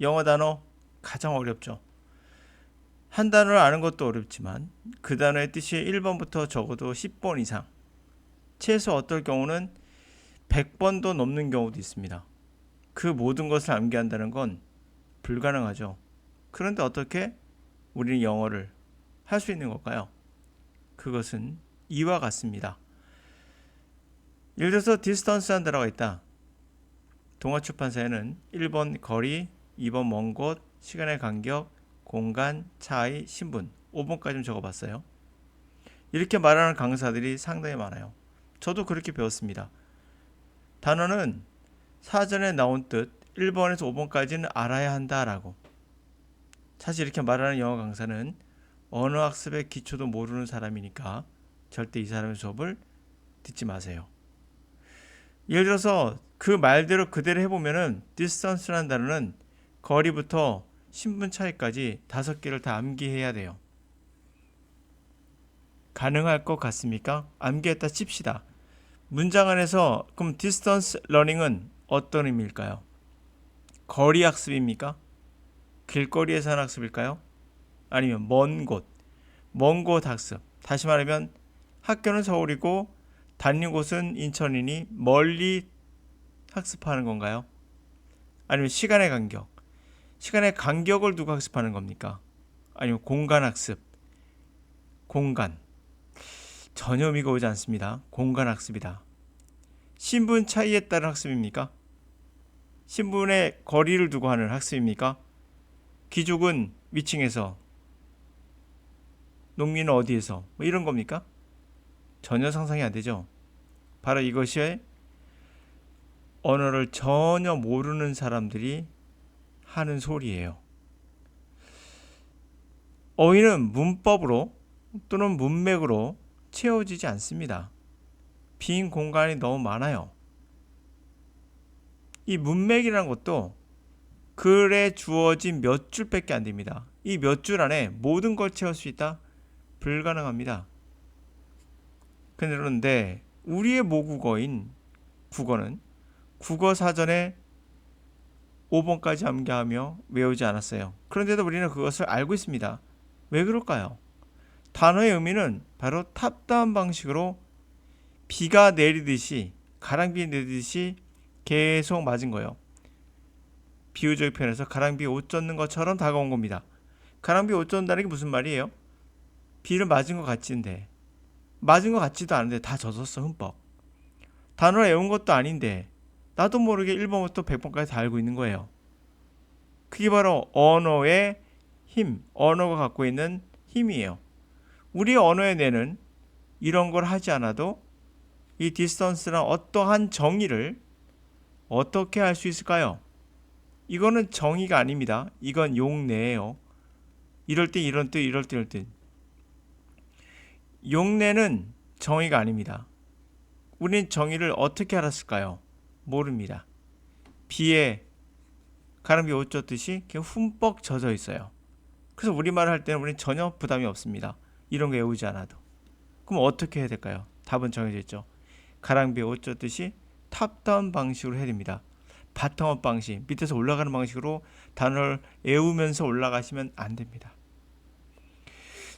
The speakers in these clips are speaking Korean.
영어 단어 가장 어렵죠. 한 단어를 아는 것도 어렵지만 그 단어의 뜻이 1번부터 적어도 10번 이상, 최소 어떨 경우는 100번도 넘는 경우도 있습니다. 그 모든 것을 암기한다는 건 불가능하죠. 그런데 어떻게 우리는 영어를 할 수 있는 걸까요? 그것은 이와 같습니다. 예를 들어서 디스턴스한 단어가 있다. 동아출판사에는 1번 거리, 2번 먼 곳, 시간의 간격, 공간, 차이, 신분, 5번까지 적어봤어요. 이렇게 말하는 강사들이 상당히 많아요. 저도 그렇게 배웠습니다. 단어는 사전에 나온 뜻 1번에서 5번까지는 알아야 한다라고. 사실 이렇게 말하는 영어 강사는 언어학습의 기초도 모르는 사람이니까 절대 이 사람의 수업을 듣지 마세요. 예를 들어서 그 말대로 그대로 해보면은 distance라는 단어는 거리부터 신분 차이까지 5개를 다 암기해야 돼요. 가능할 것 같습니까? 암기했다 칩시다. 문장 안에서 그럼 distance learning은 어떤 의미일까요? 거리 학습입니까? 길거리에서 하는 학습일까요? 아니면 먼 곳 학습. 다시 말하면 학교는 서울이고 다니는 곳은 인천이니 멀리 학습하는 건가요? 아니면 시간의 간격. 시간의 간격을 두고 학습하는 겁니까? 아니면 공간 학습. 공간. 전혀 의미가 오지 않습니다. 공간 학습이다. 신분 차이에 따른 학습입니까? 신분의 거리를 두고 하는 학습입니까? 귀족은 위층에서, 농민은 어디에서, 뭐 이런 겁니까? 전혀 상상이 안 되죠. 바로 이것이 언어를 전혀 모르는 사람들이 하는 소리예요. 어휘는 문법으로 또는 문맥으로 채워지지 않습니다. 빈 공간이 너무 많아요. 이 문맥이라는 것도 글에 주어진 몇 줄밖에 안 됩니다. 이 몇 줄 안에 모든 걸 채울 수 있다? 불가능합니다. 그런데 우리의 모국어인 국어는 국어 사전에 5번까지 암기하며 외우지 않았어요. 그런데도 우리는 그것을 알고 있습니다. 왜 그럴까요? 단어의 의미는 바로 탑다운 방식으로 비가 내리듯이, 가랑비 내리듯이 계속 맞은 거예요. 비유적 표현에서 가랑비에 옷 젖는 것처럼 다가온 겁니다. 가랑비에 옷 젖는다는 게 무슨 말이에요? 비를 맞은 것 같지인데, 맞은 것 같지도 않은데 다 젖었어, 흠뻑. 단어를 외운 것도 아닌데 나도 모르게 1번부터 100번까지 다 알고 있는 거예요. 그게 바로 언어의 힘, 언어가 갖고 있는 힘이에요. 우리 언어의 뇌는 이런 걸 하지 않아도 이 디스턴스나 어떠한 정의를 어떻게 할 수 있을까요? 이거는 정의가 아닙니다. 이건 용례예요. 이럴 때 이런 뜻, 이럴 때 이럴 때. 용례는 정의가 아닙니다. 우리는 정의를 어떻게 알았을까요? 모릅니다. 비에 가랑비 옷 젖듯이 흠뻑 젖어 있어요. 그래서 우리말을 할 때는 우리는 전혀 부담이 없습니다. 이런 거 외우지 않아도. 그럼 어떻게 해야 될까요? 답은 정해져 있죠. 가랑비에 옷 젖듯이 탑다운 방식으로 해야 됩니다. 바텀업 방식, 밑에서 올라가는 방식으로 단어를 외우면서 올라가시면 안 됩니다.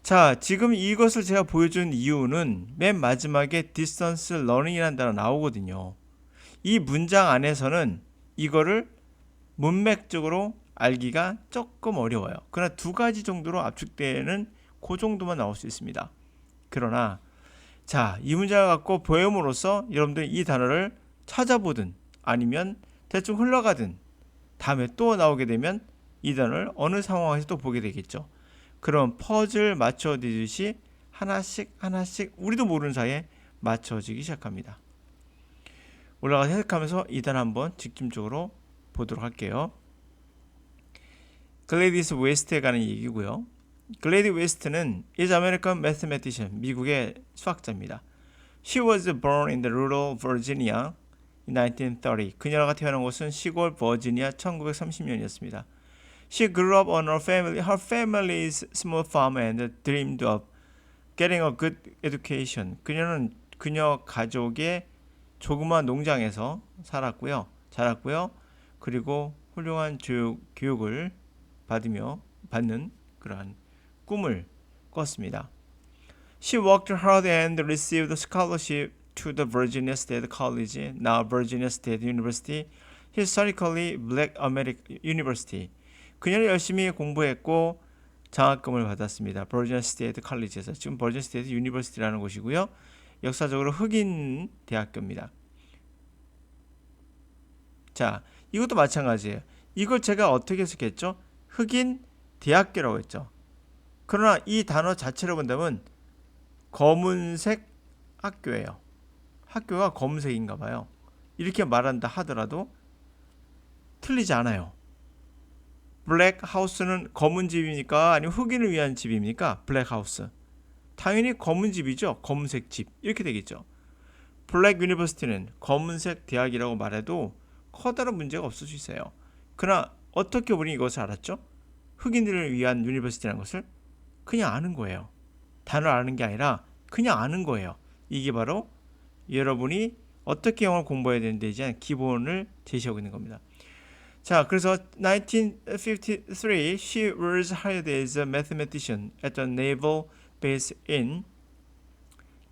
자, 지금 이것을 제가 보여준 이유는 맨 마지막에 distance learning이라는 단어 나오거든요. 이 문장 안에서는 이거를 문맥적으로 알기가 조금 어려워요. 그러나 두 가지 정도로 압축되는 그 정도만 나올 수 있습니다. 그러나 자, 이 문장을 갖고 배움으로써 여러분들이 이 단어를 찾아보든 아니면 대충 흘러가든 다음에 또 나오게 되면 이 단어를 어느 상황에서 또 보게 되겠죠. 그럼 퍼즐 맞춰지듯이 하나씩 하나씩 우리도 모르는 사이에 맞춰지기 시작합니다. 올라가서 해석하면서 이 단어 한번 집중적으로 보도록 할게요. 글래디스 웨스트에 관한 얘기고요. 글래디 웨스트는 is American mathematician, 미국의 수학자입니다. She was born in the rural Virginia in 1930. 그녀가 태어난 곳은 시골 버지니아 1930년이었습니다. She grew up on her family's small farm and dreamed of getting a good education. 그녀는 그녀 가족의 조그마한 농장에서 살았고요. 자랐고요. 그리고 훌륭한 교육을 받는 그러한 꿈을 꿨습니다. She worked hard and received a scholarship to the Virginia State College, now Virginia State University, historically Black American University. 그녀는 열심히 공부했고 장학금을 받았습니다. 버지니아 스테이트 칼리지에서. 지금 버지니아 스테이트 유니버시티라는 곳이고요. 역사적으로 흑인 대학교입니다. 자, 이것도 마찬가지예요. 이걸 제가 어떻게 해석했죠? 흑인 대학교라고 했죠. 그러나 이 단어 자체로 본다면 검은색 학교예요. 학교가 검은색인가 봐요. 이렇게 말한다 하더라도 틀리지 않아요. 블랙 하우스는 검은 집입니까? 아니면 흑인을 위한 집입니까? 블랙 하우스. 당연히 검은 집이죠. 검은색 집. 이렇게 되겠죠. 블랙 유니버시티는 검은색 대학이라고 말해도 커다란 문제가 없을 수 있어요. 그러나 어떻게 우리 이것을 알았죠? 흑인들을 위한 유니버시티라는 것을 그냥 아는 거예요. 단어를 아는 게 아니라 그냥 아는 거예요. 이게 바로 여러분이 어떻게 영어를 공부해야 되는데 대한 기본을 제시하고 있는 겁니다. 자, 그래서 1953 she was hired as a mathematician at the naval base in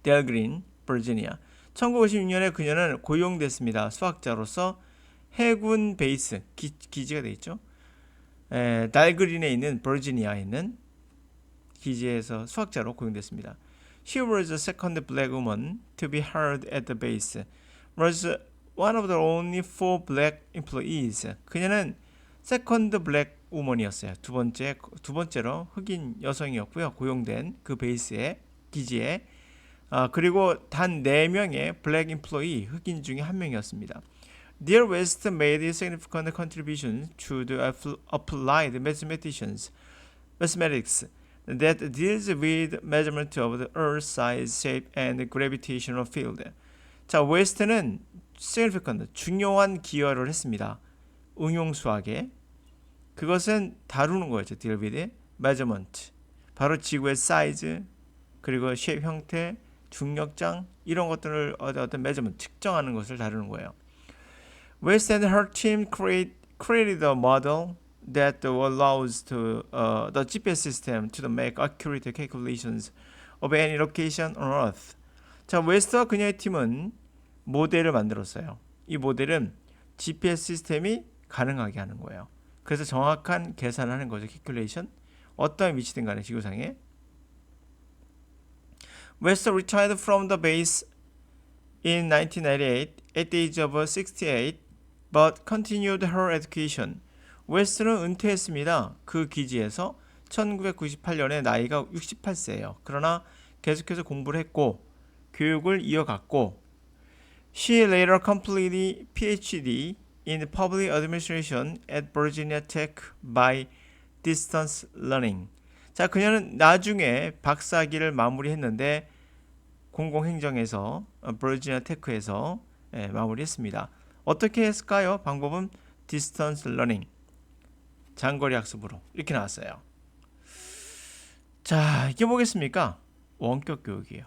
Delgreen, Virginia. 1956년에 그녀는 고용됐습니다. 수학자로서 해군 베이스 기지가 돼 있죠. 달그린에 있는 버지니아에 있는 기지에서 수학자로 고용됐습니다. She was the second black woman to be hired at the base. Was one of the only 4 black employees. 그녀는 second black woman이었어요. 두 번째로 흑인 여성이었고요. 고용된 그 베이스의 기지에 그리고 단 4명의 black employee 흑인 중에 한 명이었습니다. Dear West made significant contributions to the applied mathematics that deals with measurement of the Earth's size, shape, and gravitational field. 자, 웨스트는 significant, 중요한 기여를 했습니다. 응용 수학에. 그것은 다루는 거였죠. deal with measurement. 바로 지구의 사이즈, 그리고 shape 형태, 중력장 이런 것들을 어떤 measurement, 측정하는 것을 다루는 거예요. West and her team created a model that allows the GPS system to make accurate calculations of any location on Earth. 자, 웨스트와 그녀의 팀은 모델을 만들었어요. 이 모델은 GPS 시스템이 가능하게 하는 거예요. 그래서 정확한 계산을 하는 거죠. calculation. 어떤 위치든 간에 지구상에. West retired from the base in 1998 at the age of 68, but continued her education. 웨스트는 은퇴했습니다. 그 기지에서 1998년에 나이가 68세예요. 그러나 계속해서 공부를 했고 교육을 이어갔고 She later completed PhD in Public Administration at Virginia Tech by distance learning. 자, 그녀는 나중에 박사학위를 마무리했는데 공공행정에서 버지니아 테크에서 마무리했습니다. 어떻게 했을까요? 방법은 distance learning. 장거리 학습으로 이렇게 나왔어요. 자, 이게 뭐겠습니까? 원격 교육이에요.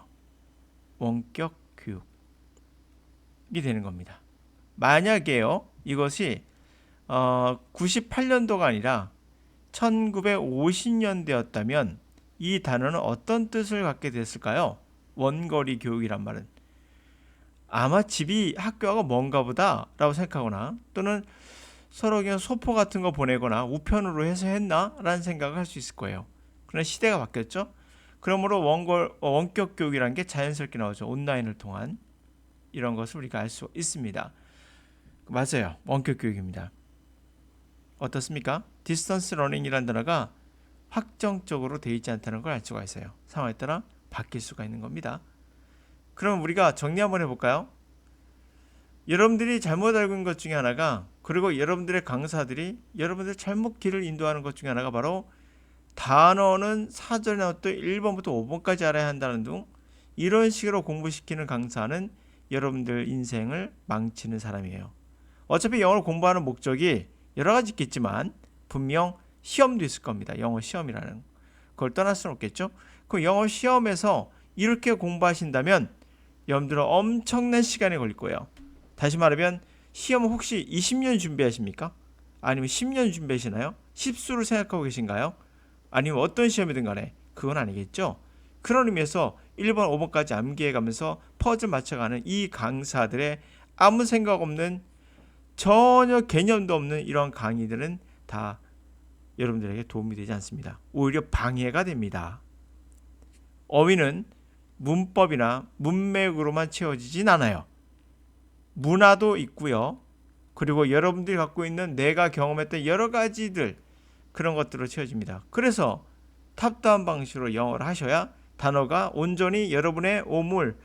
원격 교육이 되는 겁니다. 만약에요, 이것이 98년도가 아니라 1950년대였다면 이 단어는 어떤 뜻을 갖게 됐을까요? 원거리 교육이란 말은 아마 집이 학교가 먼가 보다 라고 생각하거나 또는 서로 그냥 소포 같은 거 보내거나 우편으로 해서 했나? 라는 생각을 할 수 있을 거예요. 그러나 시대가 바뀌었죠. 그러므로 원격 교육이라는 게 자연스럽게 나오죠. 온라인을 통한 이런 것을 우리가 알 수 있습니다. 맞아요. 원격 교육입니다. 어떻습니까? 디스턴스 러닝이라는 단어가 확정적으로 되어 있지 않다는 걸 알 수가 있어요. 상황에 따라 바뀔 수가 있는 겁니다. 그럼 우리가 정리 한번 해볼까요? 여러분들이 잘못 알고 있는 것 중에 하나가, 그리고 여러분들의 강사들이 여러분들 잘못 길을 인도하는 것 중에 하나가 바로 단어는 사전에 나왔던 1번부터 5번까지 알아야 한다는 등 이런 식으로 공부시키는 강사는 여러분들 인생을 망치는 사람이에요. 어차피 영어를 공부하는 목적이 여러 가지 있겠지만 분명 시험도 있을 겁니다. 영어 시험이라는 그걸 떠날 수는 없겠죠. 그 영어 시험에서 이렇게 공부하신다면 여러분들은 엄청난 시간이 걸릴 거예요. 다시 말하면 시험을 혹시 20년 준비하십니까? 아니면 10년 준비하시나요? 십수를 생각하고 계신가요? 아니면 어떤 시험이든 간에 그건 아니겠죠. 그런 의미에서 1번, 5번까지 암기해가면서 퍼즐 맞춰가는 이 강사들의 아무 생각 없는 전혀 개념도 없는 이런 강의들은 다 여러분들에게 도움이 되지 않습니다. 오히려 방해가 됩니다. 어휘는 문법이나 문맥으로만 채워지진 않아요. 문화도 있고요. 그리고 여러분들이 갖고 있는 내가 경험했던 여러 가지들 그런 것들로 채워집니다. 그래서 탑다운 방식으로 영어를 하셔야 단어가 온전히 여러분의 오물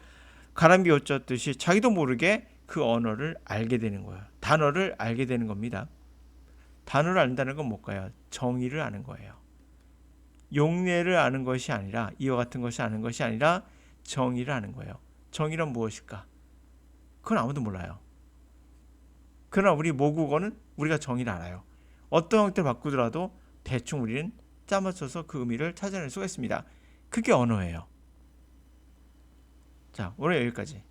가람비 옷 젖듯이 자기도 모르게 그 언어를 알게 되는 거예요. 단어를 알게 되는 겁니다. 단어를 안다는 건 뭘까요? 정의를 아는 거예요. 용례를 아는 것이 아니라 이와 같은 것이 아는 것이 아니라 정의를 아는 거예요. 정의란 무엇일까? 그건 아무도 몰라요. 그러나 우리 모국어는 우리가 정의를 알아요. 어떤 형태를 바꾸더라도 대충 우리는 짜맞춰서 그 의미를 찾아낼 수가 있습니다. 그게 언어예요. 자, 오늘 여기까지.